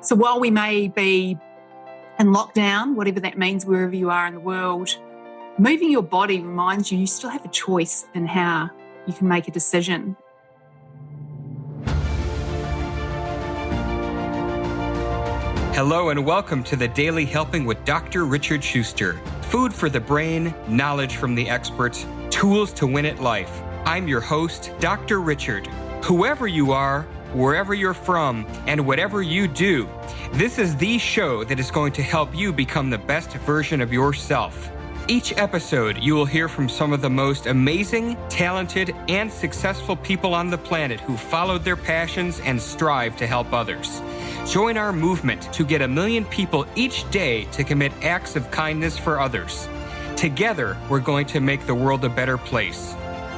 So while we may be in lockdown, whatever that means, wherever you are in the world, moving your body reminds you still have a choice in how you can make a decision. Hello and welcome to the Daily Helping with Dr. Richard Schuster. Food for the brain, knowledge from the experts, tools to win at life. I'm your host, Dr. Richard. Whoever you are, wherever you're from, and whatever you do, this is the show that is going to help you become the best version of yourself. Each episode, you will hear from some of the most amazing, talented, and successful people on the planet who followed their passions and strive to help others. Join our movement to get 1 million people each day to commit acts of kindness for others. Together, we're going to make the world a better place.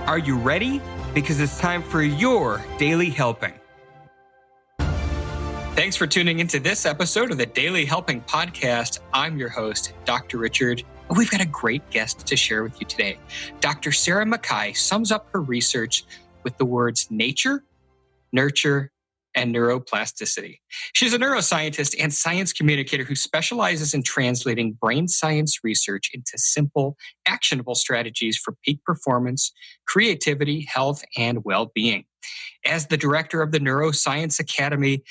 Are you ready? Because it's time for your Daily Helping. Thanks for tuning into this episode of the Daily Helping Podcast. I'm your host, Dr. Richard. We've got a great guest to share with you today. Dr. Sarah McKay sums up her research with the words nature, nurture, and neuroplasticity. She's a neuroscientist and science communicator who specializes in translating brain science research into simple, actionable strategies for peak performance, creativity, health, and well-being. As the director of the Neuroscience Academy,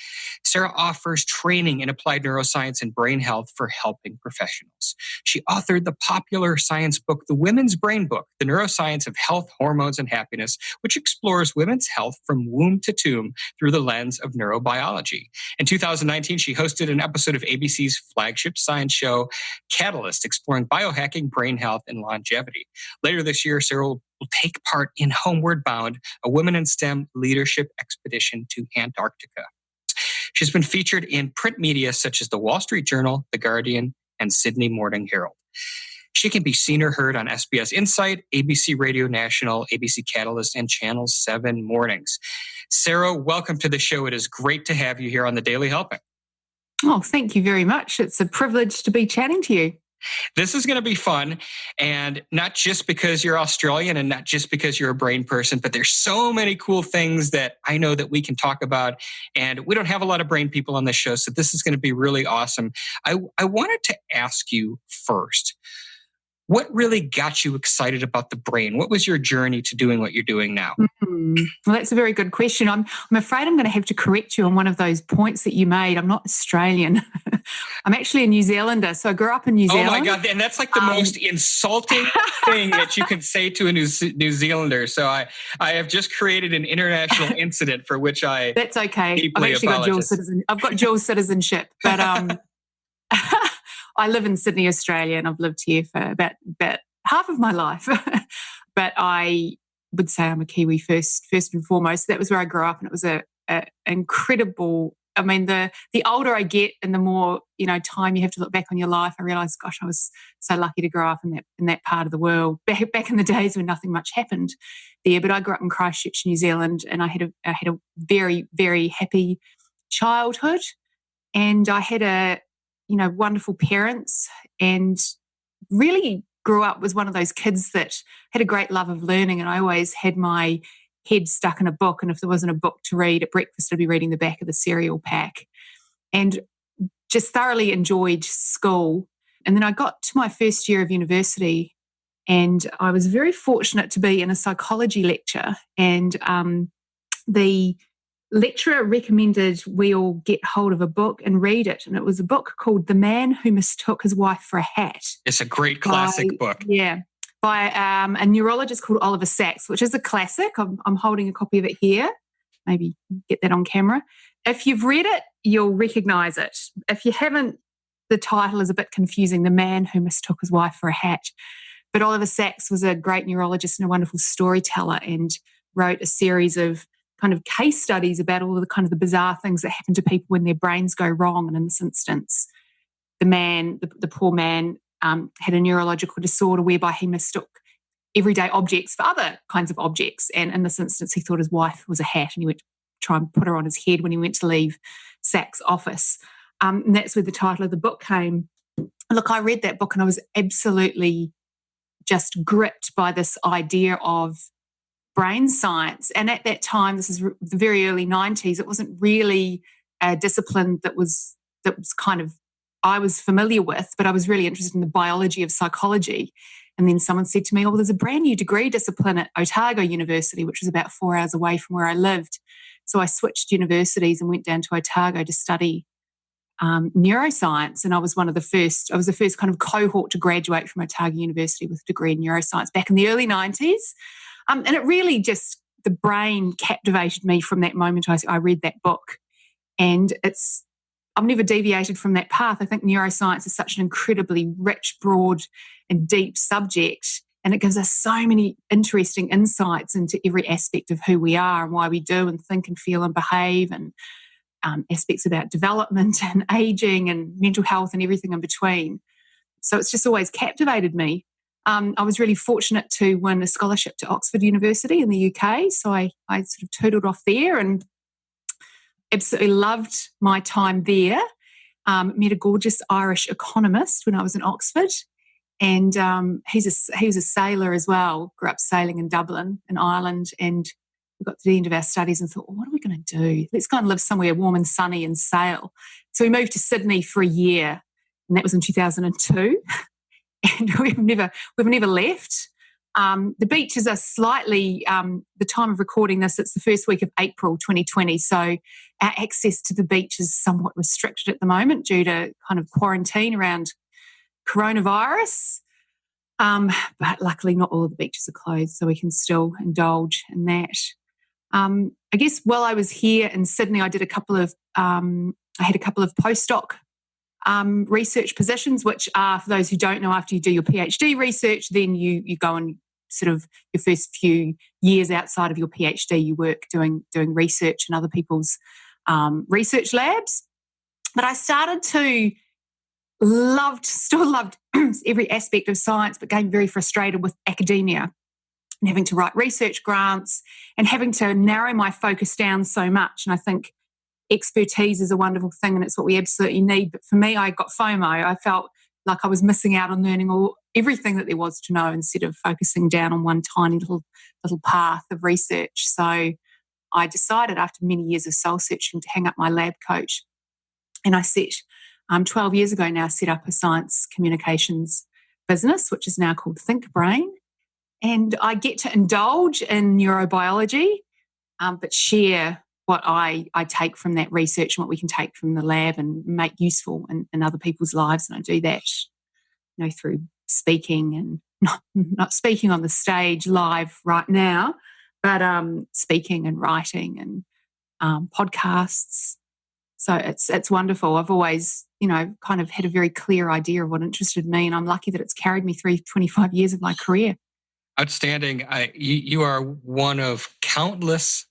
Sarah offers training in applied neuroscience and brain health for helping professionals. She authored the popular science book, The Women's Brain Book, The Neuroscience of Health, Hormones, and Happiness, which explores women's health from womb to tomb through the lens of neurobiology. In 2019, she hosted an episode of ABC's flagship science show, Catalyst, exploring biohacking, brain health, and longevity. Later this year, Sarah will take part in Homeward Bound, a Women in STEM leadership expedition to Antarctica. She's been featured in print media such as the Wall Street Journal, The Guardian, and Sydney Morning Herald. She can be seen or heard on SBS Insight, ABC Radio National, ABC Catalyst, and Channel 7 Mornings. Sarah, welcome to the show. It is great to have you here on the Daily Helping. Oh, thank you very much. It's a privilege to be chatting to you. This is going to be fun, and not just because you're Australian and not just because you're a brain person, but there's so many cool things that I know that we can talk about, and we don't have a lot of brain people on this show, so this is going to be really awesome. I wanted to ask you first, what really got you excited about the brain? What was your journey to doing what you're doing now? Well, that's a very good question. I'm afraid I'm going to have to correct you on one of those points that you made. I'm not Australian. I'm actually a New Zealander. So I grew up in New Zealand. Oh my God. And that's like the most insulting thing that you can say to a New Zealander. So I have just created an international incident for which I That's okay. I've actually got dual citizenship, but I live in Sydney, Australia, and I've lived here for about half of my life. But I would say I'm a Kiwi first and foremost. That was where I grew up, and it was a incredible. I mean, the older I get, and the more time you have to look back on your life, I realise, gosh, I was so lucky to grow up in that part of the world. Back in the days when nothing much happened there, but I grew up in Christchurch, New Zealand, and I had a very, very happy childhood, and I had wonderful parents, and really grew up was one of those kids that had a great love of learning. And I always had my head stuck in a book. And if there wasn't a book to read at breakfast, I'd be reading the back of the cereal pack, and just thoroughly enjoyed school. And then I got to my first year of university, and I was very fortunate to be in a psychology lecture, and the lecturer recommended we all get hold of a book and read it. And it was a book called The Man Who Mistook His Wife for a Hat. It's a great classic book. Yeah. By a neurologist called Oliver Sacks, which is a classic. I'm holding a copy of it here. Maybe get that on camera. If you've read it, you'll recognise it. If you haven't, the title is a bit confusing, The Man Who Mistook His Wife for a Hat. But Oliver Sacks was a great neurologist and a wonderful storyteller, and wrote a series of kind of case studies about all of the kind of the bizarre things that happen to people when their brains go wrong. And in this instance, the poor man had a neurological disorder whereby he mistook everyday objects for other kinds of objects. And in this instance, he thought his wife was a hat, and he went to try and put her on his head when he went to leave Sacks' office. And that's where the title of the book came. Look, I read that book and I was absolutely just gripped by this idea of brain science. And at that time, this is the very early 90s, it wasn't really a discipline that was that was kind of, I was familiar with, but I was really interested in the biology of psychology. And then someone said to me, oh, there's a brand new degree discipline at Otago University, which was about 4 hours away from where I lived. So I switched universities and went down to Otago to study neuroscience. And I was the first kind of cohort to graduate from Otago University with a degree in neuroscience back in the early 90s. And it really just, the brain captivated me from that moment I read that book. And I've never deviated from that path. I think neuroscience is such an incredibly rich, broad and deep subject. And it gives us so many interesting insights into every aspect of who we are and why we do and think and feel and behave, and aspects about development and aging and mental health and everything in between. So it's just always captivated me. I was really fortunate to win a scholarship to Oxford University in the UK. So I sort of tootled off there and absolutely loved my time there. Met a gorgeous Irish economist when I was in Oxford. And he was a sailor as well, grew up sailing in Dublin in Ireland. And we got to the end of our studies and thought, well, what are we going to do? Let's go and live somewhere warm and sunny and sail. So we moved to Sydney for a year, and that was in 2002. And we've never left. The beaches are slightly, the time of recording this, it's the first week of April 2020. So our access to the beach is somewhat restricted at the moment due to kind of quarantine around coronavirus. But luckily not all of the beaches are closed, so we can still indulge in that. I guess while I was here in Sydney, I had a couple of postdoc research positions, which are, for those who don't know, after you do your PhD research, then you go and sort of your first few years outside of your PhD, you work doing research in other people's research labs. But I started to still loved every aspect of science, but getting very frustrated with academia and having to write research grants and having to narrow my focus down so much. And I think expertise is a wonderful thing and it's what we absolutely need. But for me, I got FOMO. I felt like I was missing out on learning everything that there was to know instead of focusing down on one tiny little path of research. So I decided after many years of soul searching to hang up my lab coat. And I 12 years ago now, set up a science communications business, which is now called Think Brain. And I get to indulge in neurobiology, but share what I take from that research and what we can take from the lab and make useful in other people's lives. And I do that, through speaking and not speaking on the stage live right now, but speaking and writing and podcasts. So it's wonderful. I've always, kind of had a very clear idea of what interested me, and I'm lucky that it's carried me through 25 years of my career. Outstanding. You are one of countless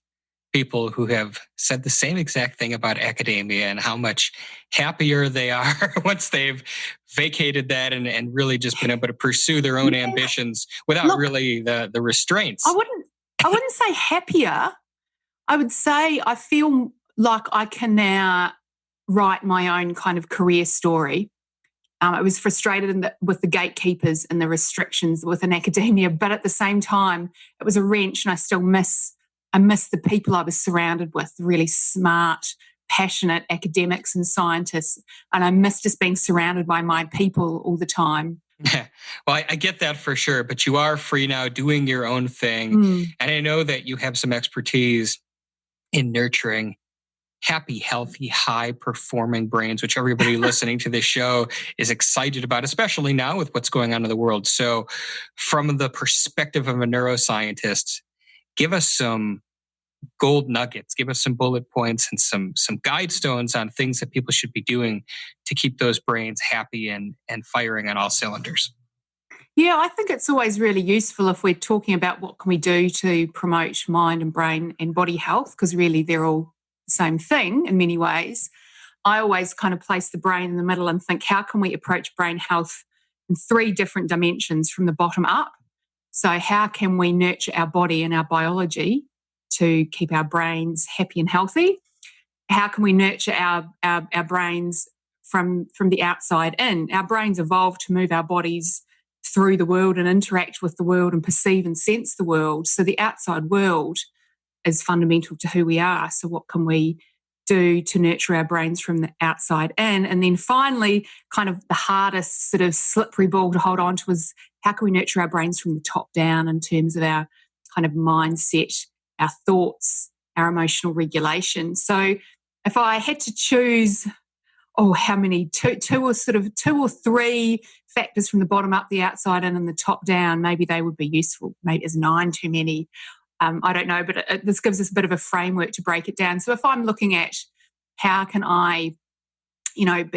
people who have said the same exact thing about academia and how much happier they are once they've vacated that and really just been able to pursue their own ambitions without really the restraints. I wouldn't say happier. I would say I feel like I can now write my own kind of career story. I was frustrated with the gatekeepers and the restrictions within academia, but at the same time, it was a wrench, and I still miss the people I was surrounded with, really smart, passionate academics and scientists, and I miss just being surrounded by my people all the time. Yeah. Well, I get that for sure, but you are free now doing your own thing. And I know that you have some expertise in nurturing happy, healthy, high-performing brains, which everybody listening to this show is excited about, especially now with what's going on in the world. So from the perspective of a neuroscientist, give us some gold nuggets, give us some bullet points and some guidestones on things that people should be doing to keep those brains happy and firing on all cylinders. Yeah, I think it's always really useful if we're talking about what can we do to promote mind and brain and body health, because really they're all the same thing in many ways. I always kind of place the brain in the middle and think, how can we approach brain health in 3 different dimensions from the bottom up? So how can we nurture our body and our biology to keep our brains happy and healthy? How can we nurture our brains from the outside in? Our brains evolved to move our bodies through the world and interact with the world and perceive and sense the world. So the outside world is fundamental to who we are. So what can we do to nurture our brains from the outside in. And then finally, kind of the hardest sort of slippery ball to hold on to was how can we nurture our brains from the top down in terms of our kind of mindset, our thoughts, our emotional regulation. So if I had to choose, how many, two or three factors from the bottom up, the outside in, and the top down, maybe they would be useful. Maybe is 9 too many? I don't know, but this gives us a bit of a framework to break it down. So if I'm looking at how can I,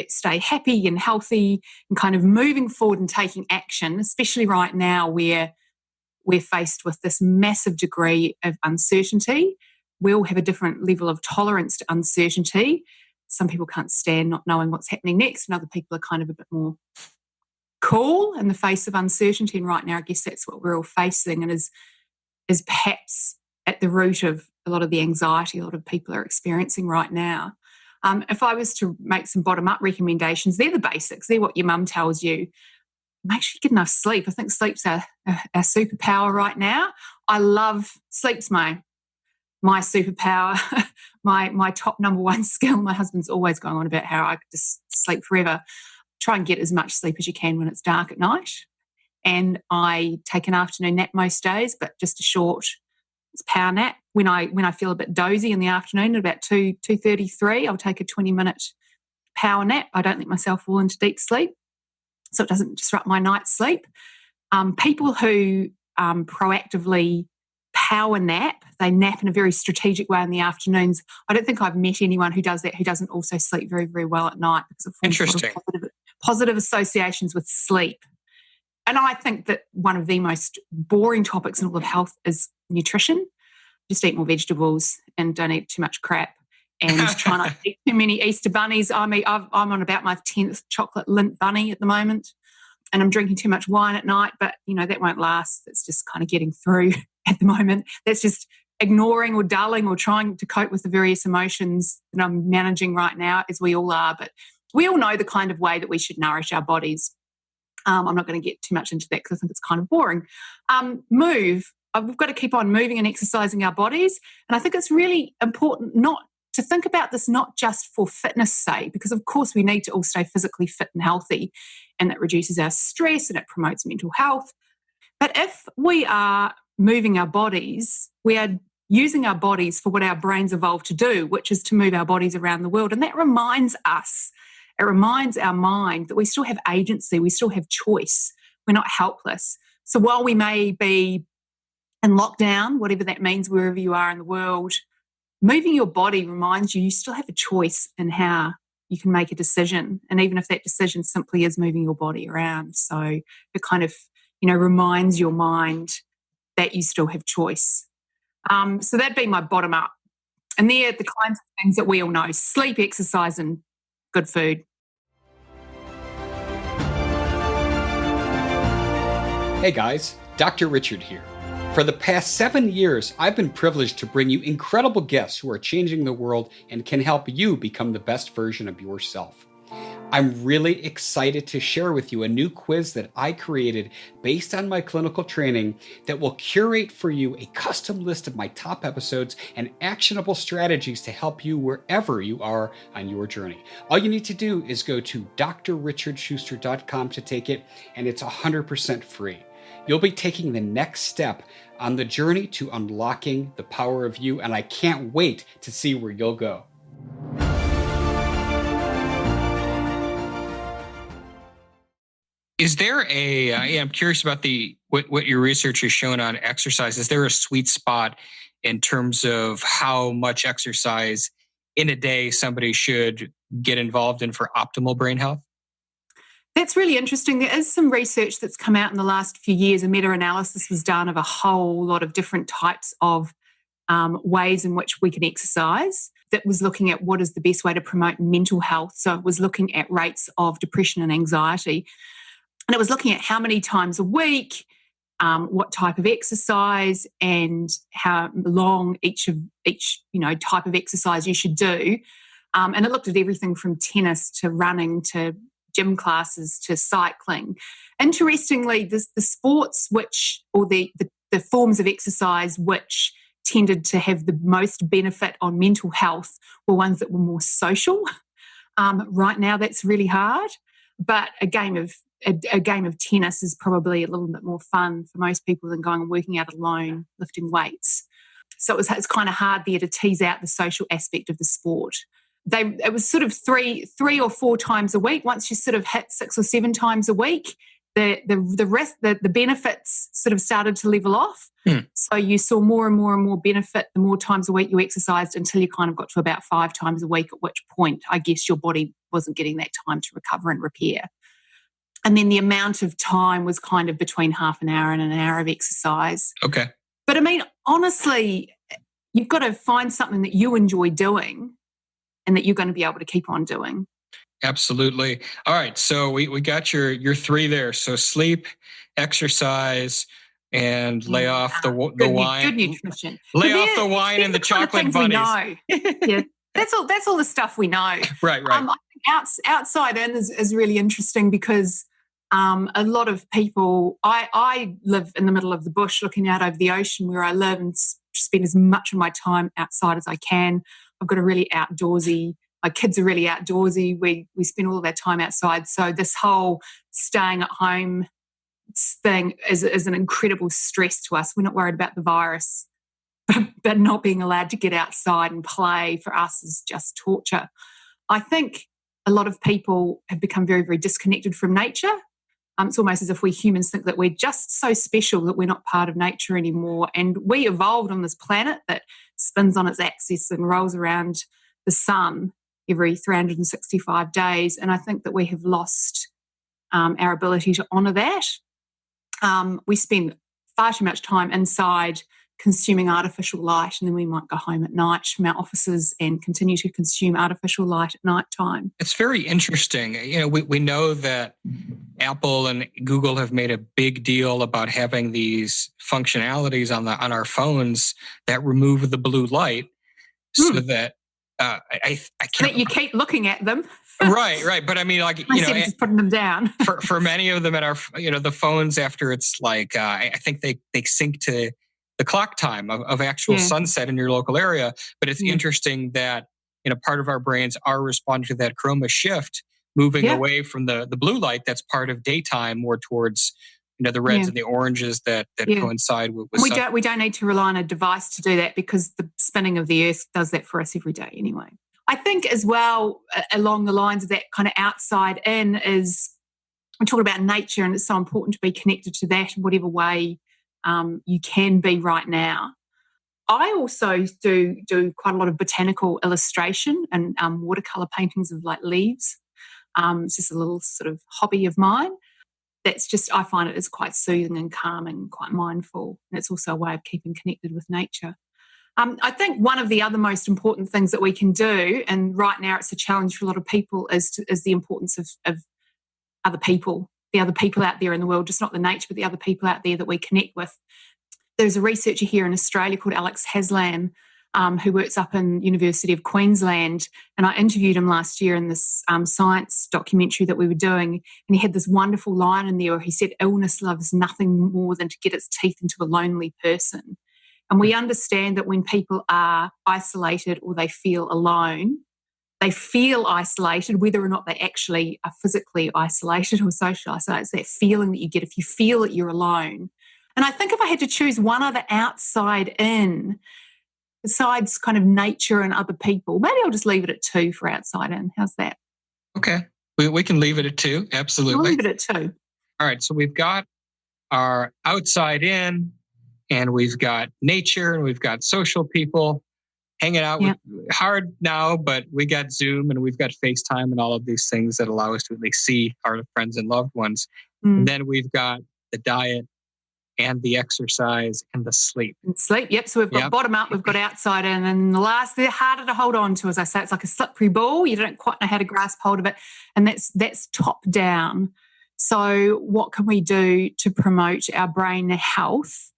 stay happy and healthy and kind of moving forward and taking action, especially right now where we're faced with this massive degree of uncertainty. We all have a different level of tolerance to uncertainty. Some people can't stand not knowing what's happening next, and other people are kind of a bit more cool in the face of uncertainty. And right now, I guess that's what we're all facing, and is perhaps at the root of a lot of the anxiety a lot of people are experiencing right now. If I was to make some bottom-up recommendations, they're the basics. They're what your mum tells you. Make sure you get enough sleep. I think sleep's our superpower right now. I love sleep's my superpower, my top number one skill. My husband's always going on about how I could just sleep forever. Try and get as much sleep as you can when it's dark at night. And I take an afternoon nap most days, but just a short power nap. When I feel a bit dozy in the afternoon at about 2:33, I'll take a 20-minute power nap. I don't let myself fall into deep sleep, so it doesn't disrupt my night's sleep. People who proactively power nap, they nap in a very strategic way in the afternoons. I don't think I've met anyone who does that who doesn't also sleep very, very well at night, because it forms a lot of positive associations with sleep. And I think that one of the most boring topics in all of health is nutrition. Just eat more vegetables and don't eat too much crap, and try not to eat too many Easter bunnies. I'm on about my 10th chocolate Lindt bunny at the moment, and I'm drinking too much wine at night, but that won't last. It's just kind of getting through at the moment. That's just ignoring or dulling or trying to cope with the various emotions that I'm managing right now, as we all are. But we all know the kind of way that we should nourish our bodies. I'm not going to get too much into that because I think it's kind of boring. Move. We've got to keep on moving and exercising our bodies. And I think it's really important not to think about this not just for fitness' sake, because of course we need to all stay physically fit and healthy, and that reduces our stress and it promotes mental health. But if we are moving our bodies, we are using our bodies for what our brains evolved to do, which is to move our bodies around the world. And that reminds us, it reminds our mind that we still have agency, we still have choice, we're not helpless. So while we may be in lockdown, whatever that means, wherever you are in the world, moving your body reminds you still have a choice in how you can make a decision. And even if that decision simply is moving your body around. So it kind of, reminds your mind that you still have choice. So that'd be my bottom up. And they're the kinds of things that we all know: sleep, exercise, and good food. Hey guys, Dr. Richard here. For the past 7 years, I've been privileged to bring you incredible guests who are changing the world and can help you become the best version of yourself. I'm really excited to share with you a new quiz that I created based on my clinical training that will curate for you a custom list of my top episodes and actionable strategies to help you wherever you are on your journey. All you need to do is go to drrichardschuster.com to take it, and it's 100% free. You'll be taking the next step on the journey to unlocking the power of you, and I can't wait to see where you'll go. Is there I'm curious about what your research has shown on exercise. Is there a sweet spot in terms of how much exercise in a day somebody should get involved in for optimal brain health? That's really interesting. There is some research that's come out in the last few years. A meta-analysis was done of a whole lot of different types of ways in which we can exercise, that was looking at what is the best way to promote mental health. So it was looking at rates of depression and anxiety. And it was looking at how many times a week, what type of exercise, and how long each type of exercise you should do. And it looked at everything from tennis to running to gym classes to cycling. Interestingly, the sports the forms of exercise which tended to have the most benefit on mental health were ones that were more social. Right now, that's really hard. But a game of tennis is probably a little bit more fun for most people than going and working out alone, lifting weights. So it's kind of hard there to tease out the social aspect of the sport. It was sort of three or four times a week. Once you sort of hit 6 or 7 times a week, the benefits sort of started to level off. So you saw more and more benefit the more times a week you exercised, until you kind of got to about 5 times a week, at which point I guess your body wasn't getting that time to recover and repair. And then the amount of time was kind of between half an hour and an hour of exercise. Okay. But I mean, honestly, you've got to find something that you enjoy doing and that you're going to be able to keep on doing. Absolutely. All right. So we got your 3 there. So sleep, exercise, and lay off the wine. Good nutrition. Lay off the wine and the chocolate bunnies. Yeah, that's all the stuff we know. Right. I think outside in is really interesting because a lot of people. I live in the middle of the bush, looking out over the ocean where I live, and spend as much of my time outside as I can. I've got a really outdoorsy. My kids are really outdoorsy. We spend all of our time outside. So this whole staying at home thing is an incredible stress to us. We're not worried about the virus, but not being allowed to get outside and play for us is just torture. I think a lot of people have become very, very disconnected from nature. It's almost as if we humans think that we're just so special that we're not part of nature anymore. And we evolved on this planet that spins on its axis and rolls around the sun every 365 days. And I think that we have lost our ability to honour that. We spend far too much time inside consuming artificial light, and then we might go home at night from our offices and continue to consume artificial light at night time. It's very interesting. You know, we know that Apple and Google have made a big deal about having these functionalities on our phones that remove the blue light, so that I can't. But you keep looking at them. Right. But I mean, like, just putting them down. for many of them at our, the phones, after it's like, I think they sync to the clock time of actual sunset in your local area. But it's interesting that, part of our brains are responding to that chroma shift, moving away from the blue light that's part of daytime, more towards, the reds and the oranges that coincide with we don't need to rely on a device to do that, because the spinning of the earth does that for us every day anyway. I think as well, along the lines of that kind of outside in, is we talk about nature, and it's so important to be connected to that in whatever way you can be right now. I also do quite a lot of botanical illustration and watercolour paintings of like leaves. It's just a little sort of hobby of mine. That's just, I find it is quite soothing and calming, quite mindful. And it's also a way of keeping connected with nature. I think one of the other most important things that we can do, and right now it's a challenge for a lot of people, is the importance of other people, the other people out there in the world, just not the nature, but the other people out there that we connect with. There's a researcher here in Australia called Alex Haslam, who works up in University of Queensland, and I interviewed him last year in this science documentary that we were doing, and he had this wonderful line in there where he said, illness loves nothing more than to get its teeth into a lonely person. And we understand that when people are isolated or they feel alone, they feel isolated, whether or not they actually are physically isolated or socially isolated. It's that feeling that you get if you feel that you're alone. And I think if I had to choose one other outside in, besides kind of nature and other people, maybe I'll just leave it at 2 for outside in. How's that? Okay. We can leave it at 2. Absolutely. We'll leave it at 2. All right. So we've got our outside in, and we've got nature, and we've got social people hanging out. With, hard now, but we got Zoom and we've got FaceTime and all of these things that allow us to at least see our friends and loved ones. And then we've got the diet and the exercise and the sleep. Yep. So we've got bottom up, we've got outside in, and the last, they're harder to hold on to. As I say, it's like a slippery ball. You don't quite know how to grasp hold of it. And that's top down. So what can we do to promote our brain health,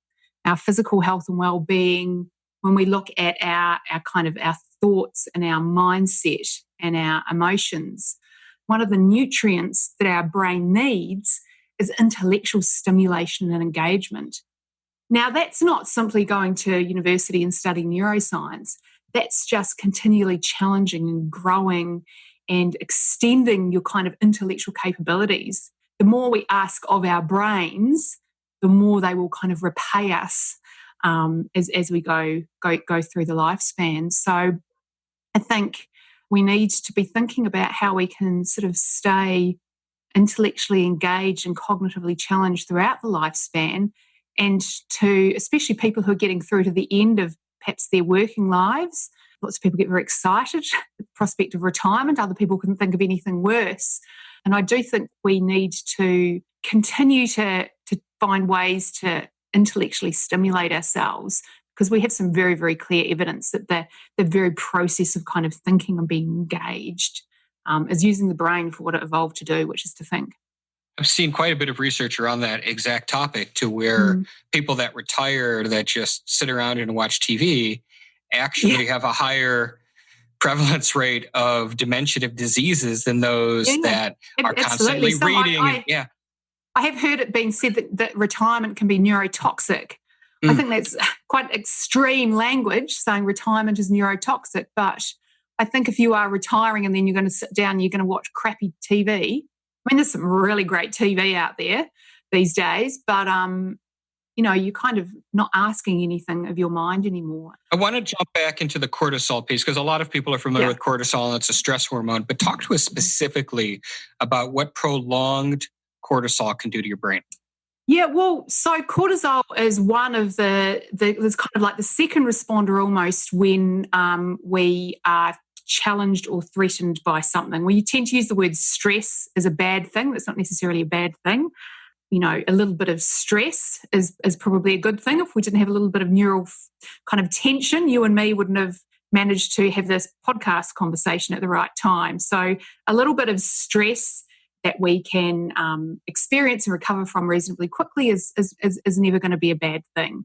our physical health and well-being, when we look at our thoughts and our mindset and our emotions? One of the nutrients that our brain needs is intellectual stimulation and engagement. Now, that's not simply going to university and studying neuroscience. That's just continually challenging and growing and extending your kind of intellectual capabilities. The more we ask of our brains, the more they will kind of repay us as we go through the lifespan. So I think we need to be thinking about how we can sort of stay intellectually engaged and cognitively challenged throughout the lifespan, and to especially people who are getting through to the end of perhaps their working lives. Lots of people get very excited at the prospect of retirement. Other people couldn't think of anything worse. And I do think we need to continue to find ways to intellectually stimulate ourselves, because we have some very, very clear evidence that the very process of kind of thinking and being engaged is using the brain for what it evolved to do, which is to think. I've seen quite a bit of research around that exact topic, to where people that retire, that just sit around and watch TV, actually have a higher prevalence rate of dementia diseases than those that are constantly reading. I have heard it being said that retirement can be neurotoxic. I think that's quite extreme language, saying retirement is neurotoxic. But I think if you are retiring and then you're going to sit down and you're going to watch crappy TV, I mean, there's some really great TV out there these days, but you're kind of not asking anything of your mind anymore. I want to jump back into the cortisol piece, because a lot of people are familiar with cortisol, and it's a stress hormone. But talk to us specifically about what prolonged cortisol can do to your brain. Yeah, well, so cortisol is one of it's kind of like the second responder almost when we are challenged or threatened by something. We tend to use the word stress as a bad thing. That's not necessarily a bad thing. A little bit of stress is probably a good thing. If we didn't have a little bit of neural kind of tension, you and me wouldn't have managed to have this podcast conversation at the right time. So a little bit of stress that we can experience and recover from reasonably quickly is never going to be a bad thing.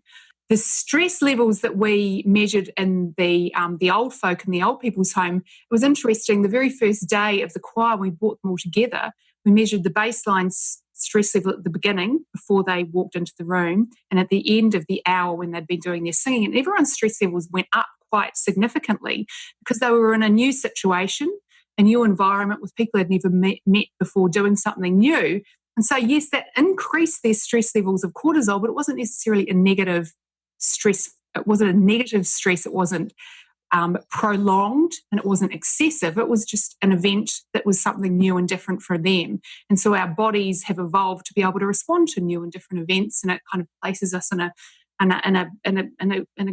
The stress levels that we measured in the old folk in the old people's home, it was interesting. The very first day of the choir, we brought them all together. We measured the baseline stress level at the beginning before they walked into the room, and at the end of the hour when they'd been doing their singing, and everyone's stress levels went up quite significantly because they were in a new situation, a new environment with people they'd never met before, doing something new. And so, yes, that increased their stress levels of cortisol, but it wasn't necessarily a negative stress. It wasn't a negative stress. It wasn't prolonged, and it wasn't excessive. It was just an event that was something new and different for them. And so our bodies have evolved to be able to respond to new and different events, and it kind of places us in a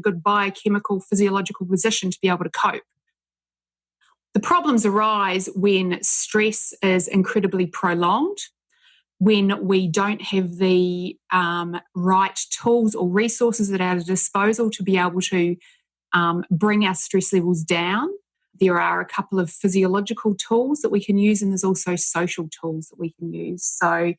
good biochemical, physiological position to be able to cope. The problems arise when stress is incredibly prolonged, when we don't have the right tools or resources at our disposal to be able to bring our stress levels down. There are a couple of physiological tools that we can use, and there's also social tools that we can use. So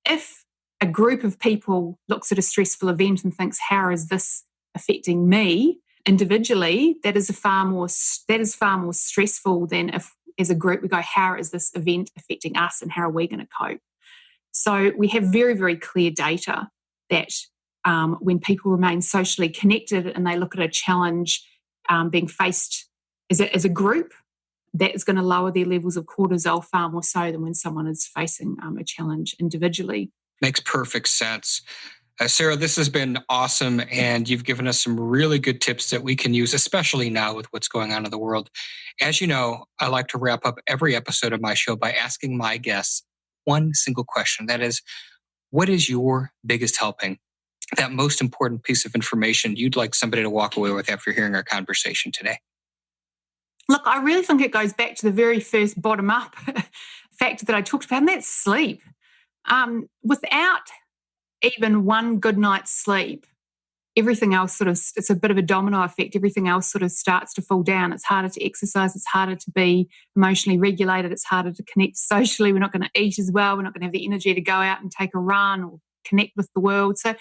if a group of people looks at a stressful event and thinks, how is this affecting me individually, that is far more stressful than if as a group we go, how is this event affecting us and how are we going to cope? So we have very, very clear data that when people remain socially connected and they look at a challenge being faced as a group, that is going to lower their levels of cortisol far more so than when someone is facing a challenge individually. Makes perfect sense. Sarah, this has been awesome, and you've given us some really good tips that we can use, especially now with what's going on in the world. As you know, I like to wrap up every episode of my show by asking my guests one single question. That is, what is your biggest helping? That most important piece of information you'd like somebody to walk away with after hearing our conversation today? Look, I really think it goes back to the very first bottom-up factor that I talked about, and that's sleep. Without even one good night's sleep, everything else it's a bit of a domino effect. Everything else sort of starts to fall down. It's harder to exercise. It's harder to be emotionally regulated. It's harder to connect socially. We're not going to eat as well. We're not going to have the energy to go out and take a run or connect with the world. So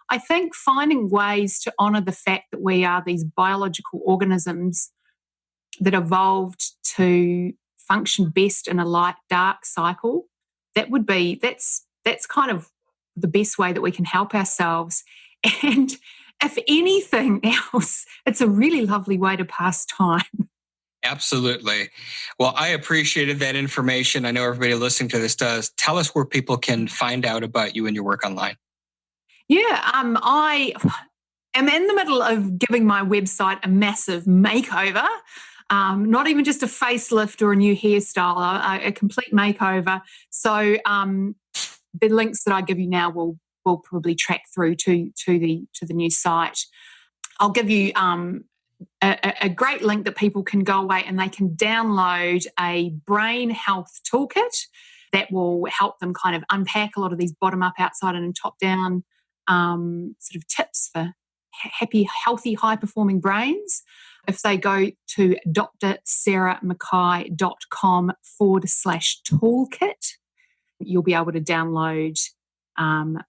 I think finding ways to honour the fact that we are these biological organisms that evolved to function best in a light-dark cycle, that's kind of the best way that we can help ourselves. And if anything else, it's a really lovely way to pass time. Absolutely. Well, I appreciated that information. I know everybody listening to this does. Tell us where people can find out about you and your work online. Yeah, I am in the middle of giving my website a massive makeover. Not even just a facelift or a new hairstyle, a complete makeover. So the links that I give you now will probably track through to the new site. I'll give you a great link that people can go away and they can download a brain health toolkit that will help them kind of unpack a lot of these bottom up, outside, and top down sort of tips for happy, healthy, high performing brains. If they go to drsarahmckay.com/toolkit, you'll be able to download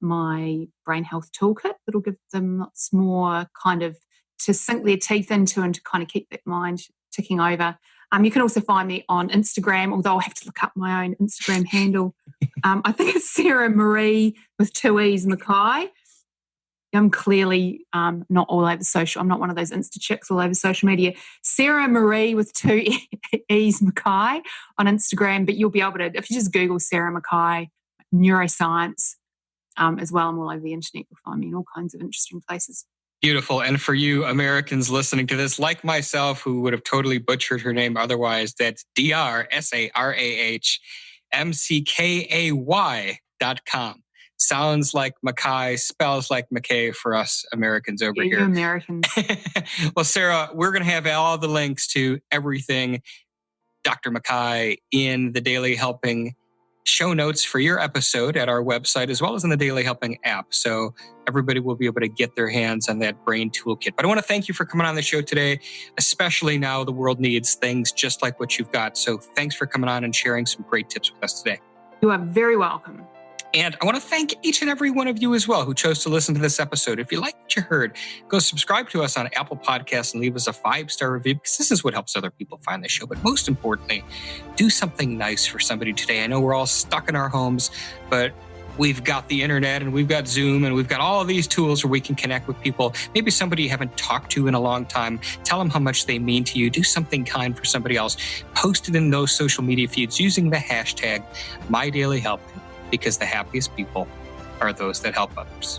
my brain health toolkit. That'll give them lots more kind of to sink their teeth into and to kind of keep that mind ticking over. You can also find me on Instagram, although I'll have to look up my own Instagram handle. I think it's Sarah Marie with 2 E's McKay. I'm clearly not all over social. I'm not one of those Insta chicks all over social media. Sarah Marie with 2 E's McKay on Instagram, but you'll be able to, if you just Google Sarah McKay, neuroscience as well, I'm all over the internet. You'll find me in all kinds of interesting places. Beautiful. And for you Americans listening to this, like myself, who would have totally butchered her name otherwise, that's drsarahmckay.com. Sounds like McKay, spells like McKay for us Americans over here. You Americans. Well, Sarah, we're going to have all the links to everything Dr. McKay in the Daily Helping show notes for your episode at our website, as well as in the Daily Helping app. So everybody will be able to get their hands on that brain toolkit. But I want to thank you for coming on the show today, especially now the world needs things just like what you've got. So thanks for coming on and sharing some great tips with us today. You are very welcome. And I want to thank each and every one of you as well who chose to listen to this episode. If you like what you heard, go subscribe to us on Apple Podcasts and leave us a 5-star review, because this is what helps other people find the show. But most importantly, do something nice for somebody today. I know we're all stuck in our homes, but we've got the internet and we've got Zoom and we've got all of these tools where we can connect with people. Maybe somebody you haven't talked to in a long time. Tell them how much they mean to you. Do something kind for somebody else. Post it in those social media feeds using the hashtag MyDailyHelping. Because the happiest people are those that help others.